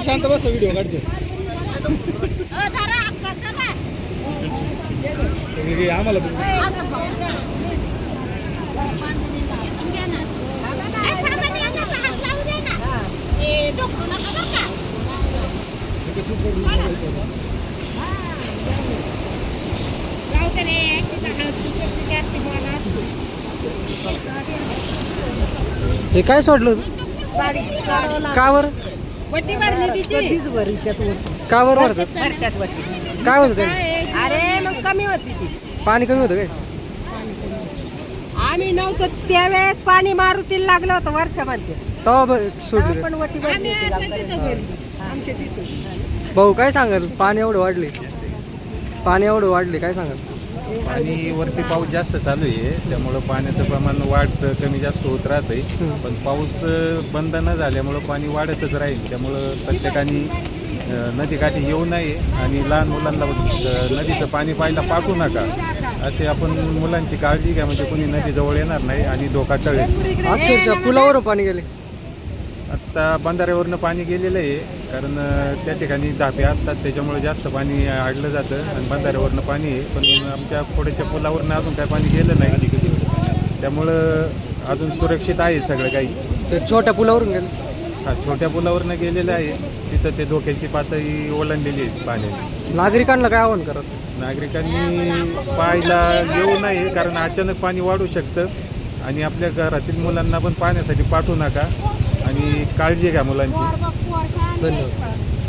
शांत बस व्हिडिओ काढते आम्हाला हे काय सोडलं का बरं वट्टी भरली तिची का बरं भरतात काय होतं ते अरे मग कमी होती ती पाणी कमी होतं काय आम्ही नव्हतो त्यावेळेस पाणी मारुतीला लागलं होतं वरच्या मध्ये तेव्हा सोडली पण वट्टी भरली होती आमच्या तिथून. भाऊ काय सांगाल पाणी एवढं वाढले काय सांगाल आणि वरती पाऊस जास्त चालू आहे त्यामुळं पाण्याचं प्रमाण वाढतं कमी जास्त होत राहतंय पण पाऊस बंद न झाल्यामुळं पाणी वाढतच राहील त्यामुळं प्रत्येकाने नदीकाठी येऊ नये आणि लहान मुलांना नदीचं पाणी पाहायला पाठवू नका असे आपण मुलांची काळजी घ्या म्हणजे कोणी नदीजवळ येणार नाही आणि धोका टळेल. अक्षरशः पुलावरून पाणी गेले आत्ता बंधाऱ्यावरनं पाणी गेलेलं आहे कारण त्या ठिकाणी धापे असतात त्याच्यामुळे जास्त पाणी अडलं जातं आणि बंधाऱ्यावरनं पाणी आहे पण आमच्या पुढच्या पुलावरनं अजून काय पाणी गेलं नाही त्यामुळं अजून सुरक्षित आहे सगळं काही. ते छोट्या पुलावरून गेले हा छोट्या पुलावरनं गेलेलं आहे तिथं ते धोक्याची पातळी ओलांडलेली आहे पाण्याची. नागरिकांना काय आव्हान करत नागरिकांनी पाहायला येऊ नये कारण अचानक पाणी वाढू शकतं आणि आपल्या घरातील मुलांना पण पाहण्यासाठी पाठवू नका आणि काळजी घ्या मुलांची. धन्यवाद.